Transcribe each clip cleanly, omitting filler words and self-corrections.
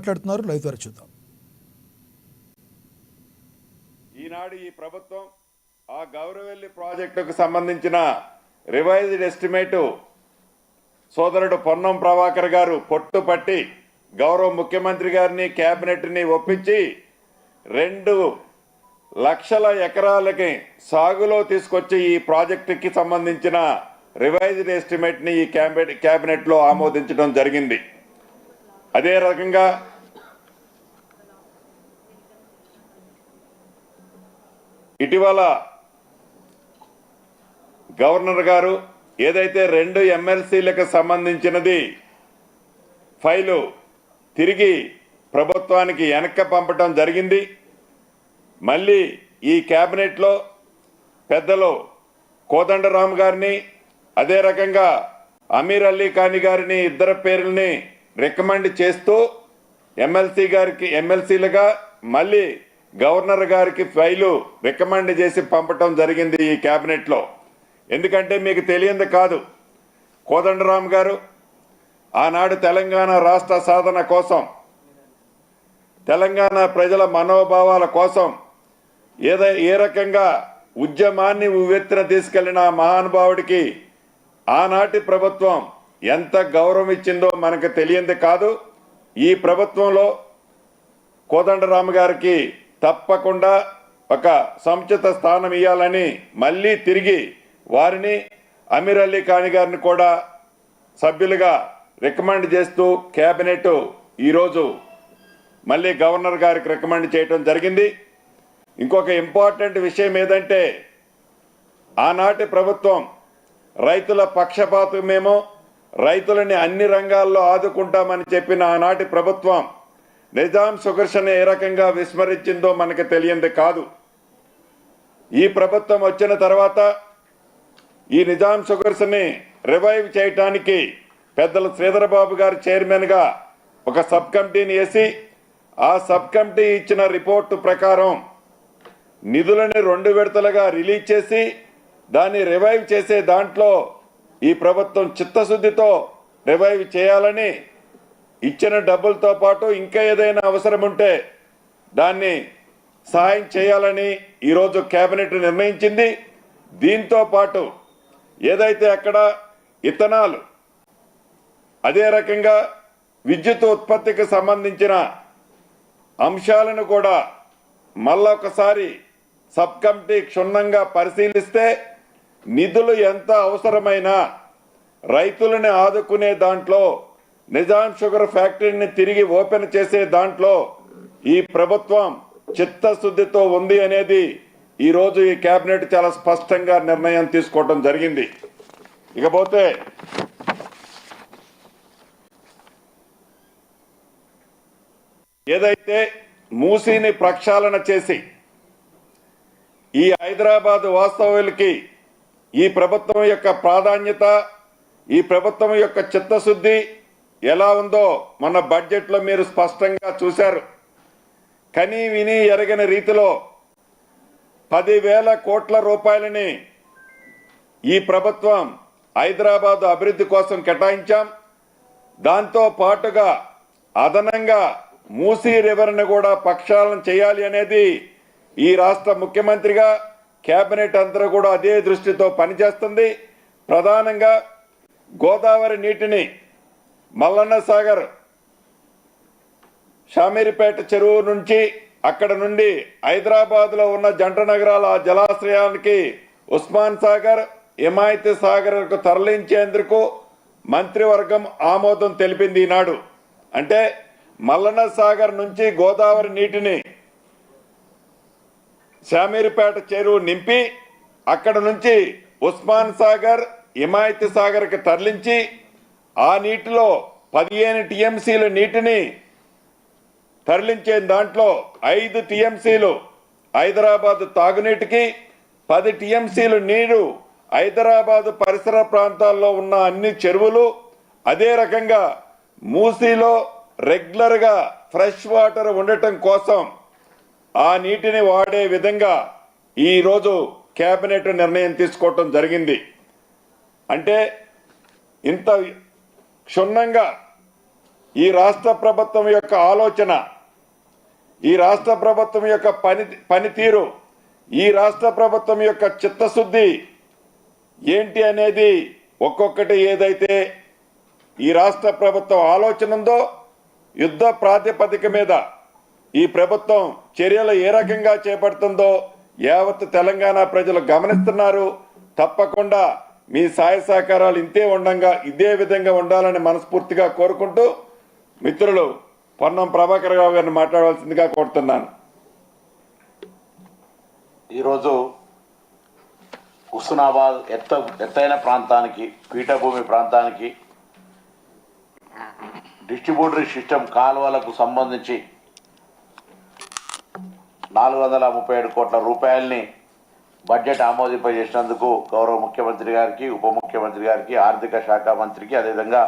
మాట్లాడుతున్నారు. లైవ్ ద్వారా చూద్దాం. ఈనాడు ఈ ప్రభుత్వం ఆ గౌరవెల్లి ప్రాజెక్టుకు సంబంధించిన రివైజ్డ్ ఎస్టిమేట్ సోదరుడు పొన్నం ప్రభాకర్ గారు పట్టుపట్టి గౌరవ ముఖ్యమంత్రి గారిని కేబినెట్ని ఒప్పించి 2 లక్షల ఎకరాలకి సాగులో తీసుకొచ్చి ఈ ప్రాజెక్టుకి సంబంధించిన రివైజ్డ్ ఎస్టిమేట్ని ఈ కేబినెట్లో ఆమోదించడం జరిగింది. అదే రకంగా ఇటీవల గవర్నర్ గారు ఏదైతే 2 ఎమ్మెల్సీలకు సంబంధించినది ఫైలు తిరిగి ప్రభుత్వానికి వెనక్కి పంపడం జరిగింది. మళ్ళీ ఈ కేబినెట్లో పెద్దలు కోదండరామ్ గారిని అదే రకంగా అమీర్ అలీ ఖాని గారిని ఇద్దరు పేర్లని రికమెండ్ చేస్తూ ఎమ్మెల్సీలుగా మళ్ళీ గవర్నర్ గారికి ఫైలు రికమెండ్ చేసి పంపటం జరిగింది ఈ కేబినెట్లో. ఎందుకంటే మీకు తెలియంది కాదు, కోదండరామ్ గారు ఆనాడు తెలంగాణ రాష్ట్ర సాధన కోసం, తెలంగాణ ప్రజల మనోభావాల కోసం ఏ రకంగా ఉద్యమాన్ని ఉవ్వెత్తున తీసుకెళ్లిన మహానుభావుడికి ఆనాటి ప్రభుత్వం ఎంత గౌరవం ఇచ్చిందో మనకు తెలియంది కాదు. ఈ ప్రభుత్వంలో కోదండరామ్ గారికి తప్పకుండా ఒక సముచిత స్థానం ఇవ్వాలని మళ్ళీ తిరిగి వారిని అమీర్ అలీ ఖాని గారిని కూడా సభ్యులుగా రికమెండ్ చేస్తూ కేబినెట్ ఈరోజు మళ్ళీ గవర్నర్ గారికి రికమెండ్ చేయడం జరిగింది. ఇంకొక ఇంపార్టెంట్ విషయం ఏదంటే, ఆనాటి ప్రభుత్వం రైతుల పక్షపాతమేమో రైతులని అన్ని రంగాల్లో ఆదుకుంటామని చెప్పిన ఆనాటి ప్రభుత్వం నిజాం షుగర్స్ని ఏ రకంగా విస్మరించిందో మనకు తెలియంది కాదు. ఈ ప్రభుత్వం వచ్చిన తర్వాత ఈ నిజాం షుగర్స్ని రివైవ్ చేయటానికి పెద్దలు శ్రీధర్ బాబు గారు చైర్మన్గా ఒక సబ్ కమిటీని వేసి ఆ సబ్ కమిటీ ఇచ్చిన రిపోర్టు ప్రకారం నిధులని 2 విడతలుగా రిలీజ్ చేసి దాన్ని రివైవ్ చేసే దాంట్లో ఈ ప్రభుత్వం చిత్తశుద్ధితో రివైవ్ చేయాలని, ఇచ్చిన డబ్బులతో పాటు ఇంకా ఏదైనా అవసరం ఉంటే దాన్ని సహాయం చేయాలని ఈరోజు కేబినెట్ నిర్ణయించింది. దీంతో పాటు ఏదైతే అక్కడ ఇథనాల్ అదే రకంగా విద్యుత్ ఉత్పత్తికి సంబంధించిన అంశాలను కూడా మళ్ళొకసారి సబ్ కమిటీ క్షుణ్ణంగా పరిశీలిస్తే నిధులు ఎంత అవసరమైనా రైతులను ఆదుకునే దాంట్లో, నిజాం షుగర్ ఫ్యాక్టరీని తిరిగి ఓపెన్ చేసే దాంట్లో ఈ ప్రభుత్వం చిత్తశుద్ధితో ఉంది అనేది ఈరోజు ఈ కేబినెట్ చాలా స్పష్టంగా నిర్ణయం తీసుకోవడం జరిగింది. ఇకపోతే ఏదైతే మూసీని ప్రక్షాళన చేసి ఈ హైదరాబాద్ వాస్తవులకి ఈ ప్రభుత్వం యొక్క ప్రాధాన్యత, ఈ ప్రభుత్వం యొక్క చిత్తశుద్ధి ఎలా ఉందో మన బడ్జెట్లో మీరు స్పష్టంగా చూశారు. కనీ విని ఎరగని రీతిలో 10,000 కోట్ల రూపాయలని ఈ ప్రభుత్వం హైదరాబాద్ అభివృద్ధి కోసం కేటాయించాం. దాంతో పాటుగా అదనంగా మూసీ రివర్ని కూడా ప్రక్షాళన చేయాలి అనేది ఈ రాష్ట్ర ముఖ్యమంత్రిగా కేబినెట్ అంతా కూడా అదే దృష్టితో పనిచేస్తుంది. ప్రధానంగా గోదావరి నీటిని మల్లన్న సాగర్, షామీర్పేట చెరువు నుంచి అక్కడ నుండి హైదరాబాద్లో ఉన్న జంట నగరాల జలాశ్రయానికి ఉస్మాన్ సాగర్, హిమాయత్ సాగర్కు తరలించేందుకు మంత్రివర్గం ఆమోదం తెలిపింది ఈనాడు. అంటే మల్లన్న సాగర్ నుంచి గోదావరి నీటిని షామీర్పేట చెరువు నింపి అక్కడ నుంచి ఉస్మాన్ సాగర్, హిమాయత్ సాగర్కి తరలించి ఆ నీటిలో 15 టీఎంసీల నీటిని తరలించే దాంట్లో 5 టీఎంసీలు హైదరాబాద్ తాగునీటికి, 10 టీఎంసీలు నీరు హైదరాబాద్ పరిసర ప్రాంతాల్లో ఉన్న అన్ని చెరువులు, అదే రకంగా మూసీలో రెగ్యులర్గా ఫ్రెష్ వాటర్ ఉండటం కోసం ఆ నీటిని వాడే విధంగా ఈరోజు కేబినెట్ నిర్ణయం తీసుకోవటం జరిగింది. అంటే ఇంత క్షుణ్ణంగా ఈ రాష్ట్ర ప్రభుత్వం యొక్క ఆలోచన, ఈ రాష్ట్ర ప్రభుత్వం యొక్క పనితీరు, ఈ రాష్ట్ర ప్రభుత్వం యొక్క చిత్తశుద్ధి ఏంటి అనేది ఒక్కొక్కటి ఏదైతే ఈ రాష్ట్ర ప్రభుత్వం ఆలోచన ఉందో యుద్ధ ప్రాతిపదిక మీద ఈ ప్రభుత్వం చర్యలు ఏ రకంగా చేపడుతుందో యావత్ తెలంగాణ ప్రజలు గమనిస్తున్నారు. తప్పకుండా మీ సహాయ సహకారాలు ఇదే విధంగా ఉండాలని మనస్ఫూర్తిగా కోరుకుంటూ మిత్రులు పొన్నం ప్రభాకర్ రావు గారిని మాట్లాడవలసిందిగా కోరుతున్నాను. ఈరోజు హుస్నాబాద్ ఎత్తైన ప్రాంతానికి, పీఠభూమి ప్రాంతానికి డిస్ట్రిబ్యూటరీ సిస్టమ్ కాలువలకు సంబంధించి 437 కోట్ల రూపాయలని బడ్జెట్ ఆమోదింపజేసినందుకు గౌరవ ముఖ్యమంత్రి గారికి, ఉప ముఖ్యమంత్రి గారికి, ఆర్థిక శాఖ మంత్రికి, అదేవిధంగా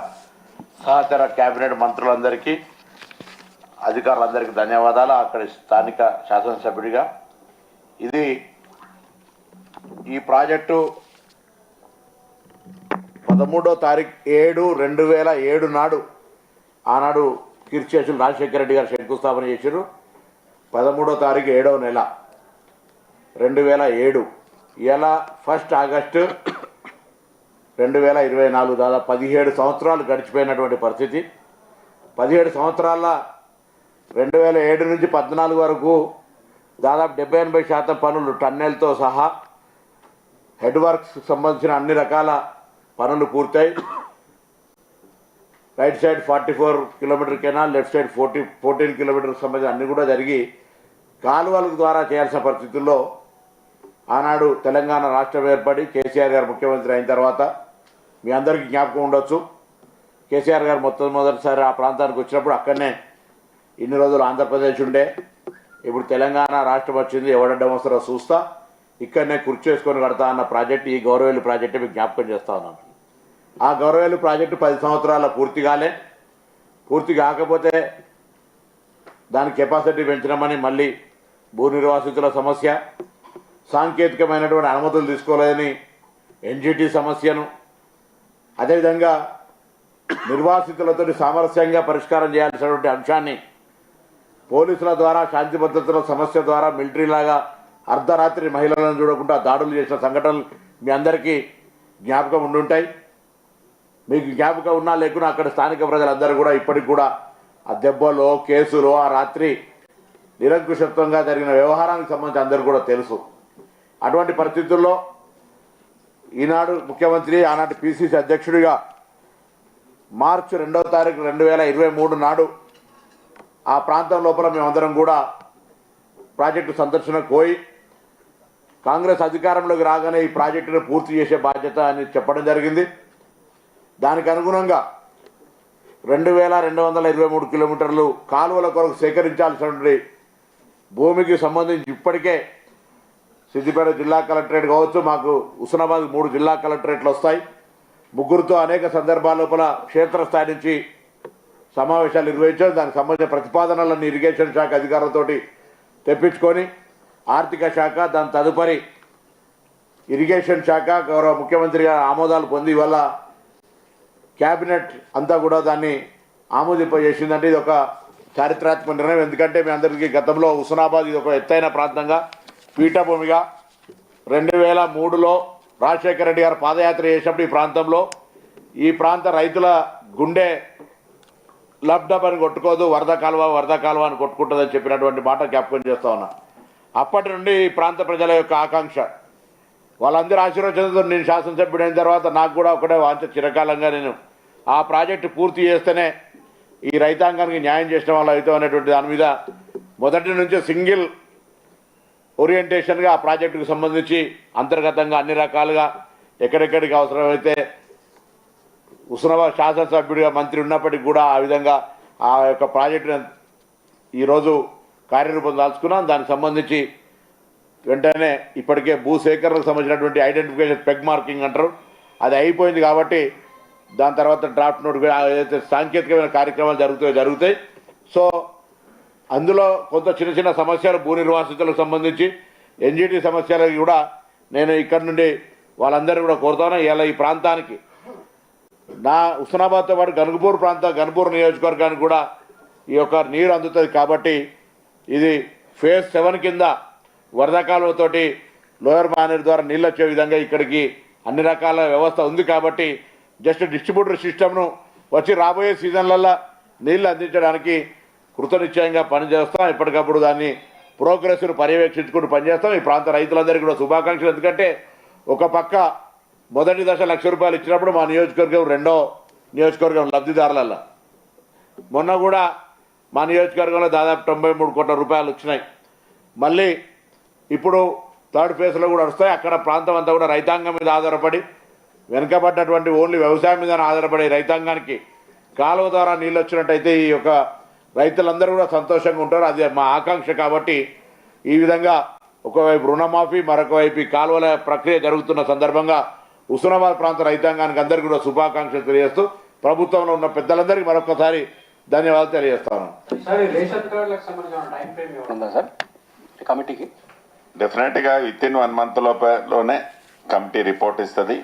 సహచర కేబినెట్ మంత్రులందరికీ, అధికారులందరికీ ధన్యవాదాలు. అక్కడి స్థానిక శాసనసభ్యుడిగా ఈ ప్రాజెక్టు 13వ తారీఖు 7/2007 నాడు ఆనాడు కీర్తిశేషులు రాజశేఖర రెడ్డి గారు శంకుస్థాపన చేశారు. 13వ తారీఖు 7వ నెల 2007. ఇలా 1 ఆగస్టు 2024, దాదాపు 17 సంవత్సరాలు గడిచిపోయినటువంటి పరిస్థితి. 17 సంవత్సరాల 2007 నుంచి 14 వరకు దాదాపు 70-80% పనులు టన్నెల్తో సహా హెడ్ వర్క్స్ సంబంధించిన అన్ని రకాల పనులు పూర్తయి right side 44 kilometre canal, left side 14 కిలోమీటర్కి సంబంధించిన అన్ని కూడా జరిగి కాలువల ద్వారా చేయాల్సిన పరిస్థితుల్లో ఆనాడు తెలంగాణ రాష్ట్రం ఏర్పడి కేసీఆర్ గారు ముఖ్యమంత్రి అయిన తర్వాత మీ అందరికీ జ్ఞాపకం ఉండొచ్చు, కేసీఆర్ గారు మొదటిసారి ఆ ప్రాంతానికి వచ్చినప్పుడు అక్కడనే ఇన్ని రోజులు ఆంధ్రప్రదేశ్ ఉండే, ఇప్పుడు తెలంగాణ రాష్ట్రం వచ్చింది, ఎవడడ్డం వస్తారో చూస్తా, ఇక్కడనే కుర్చీ చేసుకొని కడతా అన్న ప్రాజెక్టు ఈ గౌరవేలు ప్రాజెక్టు మీకు జ్ఞాపకం చేస్తా ఉన్నాను. ఆ గౌరవేలు ప్రాజెక్టు 10 సంవత్సరాల పూర్తి కాకపోతే దాని కెపాసిటీ పెంచడమని మళ్ళీ భూ నిర్వాసితుల సమస్య, సాంకేతికమైనటువంటి అనుమతులు తీసుకోలేదని ఎన్జిటి సమస్యను, అదేవిధంగా నిర్వాసితులతో సామరస్యంగా పరిష్కారం చేయాల్సినటువంటి అంశాన్ని పోలీసుల ద్వారా, శాంతి భద్రతల సమస్య ద్వారా మిలిటరీలాగా అర్ధరాత్రి మహిళలను చూడకుండా దాడులు చేసిన సంఘటనలు మీ అందరికీ జ్ఞాపకం ఉండుంటాయి. మీకు జ్ఞాపకం ఉన్నా లేకున్నా అక్కడ స్థానిక ప్రజలందరూ కూడా ఇప్పటికి కూడా ఆ దెబ్బలు, కేసులు, ఆ రాత్రి నిరంకుశత్వంగా జరిగిన వ్యవహారానికి సంబంధించి అందరూ కూడా తెలుసు. అటువంటి పరిస్థితుల్లో ఈనాడు ముఖ్యమంత్రి, ఆనాటి పిసిసి అధ్యక్షుడిగా మార్చి 2వ తారీఖు 2023 నాడు ఆ ప్రాంతం లోపల మేమందరం కూడా ప్రాజెక్టు సందర్శనకు పోయి కాంగ్రెస్ అధికారంలోకి రాగానే ఈ ప్రాజెక్టును పూర్తి చేసే బాధ్యత అని చెప్పడం జరిగింది. దానికి అనుగుణంగా 2223 కిలోమీటర్లు కాలువల కొరకు సేకరించాల్సినటువంటి భూమికి సంబంధించి ఇప్పటికే సిద్దిపేట జిల్లా కలెక్టరేట్ కావచ్చు, మాకు హుస్నాబాద్ 3 జిల్లా కలెక్టరేట్లు వస్తాయి. ముగ్గురితో అనేక సందర్భాల లోపల క్షేత్రస్థాయి నుంచి సమావేశాలు నిర్వహించారు. దానికి సంబంధించిన ప్రతిపాదనలను ఇరిగేషన్ శాఖ అధికారులతోటి తెప్పించుకొని ఆర్థిక శాఖ, దాని తదుపరి ఇరిగేషన్ శాఖ గౌరవ ముఖ్యమంత్రి గారి ఆమోదాలు పొంది ఇవాళ క్యాబినెట్ అంతా కూడా దాన్ని ఆమోదింపజేసిందంటే ఇది ఒక చారిత్రాత్మక నిర్ణయం. ఎందుకంటే మీ అందరికీ గతంలో హుస్నాబాద్ ఇది ఒక ఎత్తైన ప్రాంతంగా, పీఠభూమిగా 2003లో రాజశేఖర రెడ్డి గారు పాదయాత్ర చేసినప్పుడు ఈ ప్రాంత రైతుల గుండె లబ్డబ్ అని కొట్టుకోదు, వరద కాలువ అని కొట్టుకుంటుందని చెప్పినటువంటి మాట జ్ఞాపకం చేస్తా ఉన్నా. అప్పటి నుండి ఈ ప్రాంత ప్రజల యొక్క ఆకాంక్ష, వాళ్ళందరూ ఆశీర్వచనంతో నేను శాసనసభ్యుడు అయిన తర్వాత నాకు కూడా ఒకటే వాంఛ, చిరకాలంగా నేను ఆ ప్రాజెక్టు పూర్తి చేస్తేనే ఈ రైతాంగానికి న్యాయం చేసిన వాళ్ళు అవుతాం అనేటువంటి దాని మీద మొదటి నుంచి సింగిల్ ఓరియంటేషన్గా ఆ ప్రాజెక్టుకు సంబంధించి అంతర్గతంగా అన్ని రకాలుగా ఎక్కడెక్కడికి అవసరమైతే హుస్నాబాద్ శాసనసభ్యుడిగా మంత్రి ఉన్నప్పటికీ కూడా ఆ విధంగా ఆ యొక్క ప్రాజెక్టును ఈరోజు కార్యరూపం దాల్చుకున్నాం. దానికి సంబంధించి వెంటనే ఇప్పటికే భూసేకరణకు సంబంధించినటువంటి ఐడెంటిఫికేషన్ పెగ్ మార్కింగ్ అంటారు, అది అయిపోయింది. కాబట్టి దాని తర్వాత డ్రాఫ్ట్ నోట్ ఏదైతే సాంకేతికమైన కార్యక్రమాలు జరుగుతాయి. సో అందులో కొంత చిన్న సమస్యలు భూ నిర్వాసితులకు సంబంధించి ఎన్జిటి సమస్యలకు కూడా నేను ఇక్కడ నుండి వాళ్ళందరూ కూడా కోరుతాను. ఇలా ఈ ప్రాంతానికి నా హుస్నాబాద్తో పాటు గన్పూర్ నియోజకవర్గానికి కూడా ఈ యొక్క నీరు అందుతుంది. కాబట్టి ఇది ఫేజ్ 7 కింద వరద కాలువతోటి లోయర్ మానేరు ద్వారా నీళ్ళు వచ్చే విధంగా ఇక్కడికి అన్ని రకాల వ్యవస్థ ఉంది. కాబట్టి జస్ట్ డిస్ట్రిబ్యూటర్ సిస్టమ్ను వచ్చి రాబోయే సీజన్లలో నీళ్లు అందించడానికి కృతనిశ్చయంగా పనిచేస్తాం. ఎప్పటికప్పుడు దాన్ని ప్రోగ్రెస్ను పర్యవేక్షించుకుంటూ పనిచేస్తాం. ఈ ప్రాంత రైతులందరికీ కూడా శుభాకాంక్షలు. ఎందుకంటే ఒక పక్క మొదటి దశ ₹1,00,000 ఇచ్చినప్పుడు మా నియోజకవర్గం రెండో నియోజకవర్గం లబ్ధిదారులలో మొన్న కూడా మా నియోజకవర్గంలో దాదాపు ₹93 కోట్ల వచ్చినాయి. మళ్ళీ ఇప్పుడు థర్డ్ ఫేజ్లో కూడా వస్తాయి. అక్కడ ప్రాంతం అంతా కూడా రైతాంగం మీద ఆధారపడి వెనుకబడ్డటువంటి ఓన్లీ వ్యవసాయం మీద ఆధారపడే రైతాంగానికి కాలువ ద్వారా నీళ్ళు వచ్చినట్టయితే ఈ యొక్క రైతులందరూ కూడా సంతోషంగా ఉంటారు. అది మా ఆకాంక్ష. కాబట్టి ఈ విధంగా ఒకవైపు రుణమాఫీ, మరొక వైపు ఈ కాలువల ప్రక్రియ జరుగుతున్న సందర్భంగా హుస్నాబాద్ ప్రాంత రైతాంగానికి అందరికీ కూడా శుభాకాంక్షలు తెలియజేస్తూ ప్రభుత్వంలో ఉన్న పెద్దలందరికీ మరొకసారి ధన్యవాదాలు తెలియజేస్తాను. డెఫినెట్గా విత్-ఇన్ 1 month లోనే కమిటీ రిపోర్ట్ ఇస్తుంది.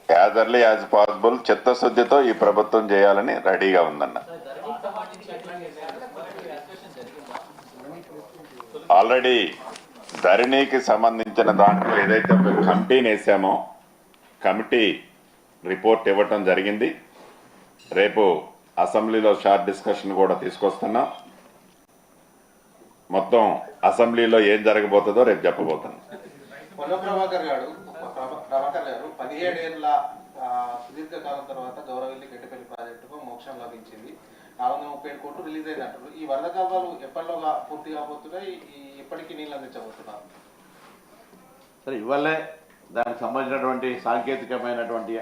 యాజ్ ఎర్లీ యాజ్ పాసిబుల్ చిత్తశుద్ధితో ఈ ప్రభుత్వం చేయాలని రెడీగా ఉందన్న. ఆల్రెడీ ధరణికి సంబంధించిన దాంట్లో ఏదైతే ఒక కమిటీని వేసామో కమిటీ రిపోర్ట్ ఇవ్వటం జరిగింది. రేపు అసెంబ్లీలో షార్ట్ డిస్కషన్ కూడా తీసుకొస్తున్నాం. మొత్తం అసెంబ్లీలో ఏం జరగబోతుందో రేపు చెప్పబోతున్నాం. ప్రభాకర్ గారు 17 ఏళ్ల సుదీర్ఘకాలం తర్వాత గౌరవల్లి గడ్డపల్లి ప్రాజెక్టుకు మోక్షం లభించింది. 437 కోట్లు రిలీజ్ అయినట్టు ఈ వరద కాలువలు ఎప్పటిలోగా పూర్తి కాబోతున్నాయి, ఇప్పటికీ నీళ్ళు అందించబోతున్నారు. సరే, ఇవాళే దానికి సంబంధించినటువంటి సాంకేతికమైనటువంటి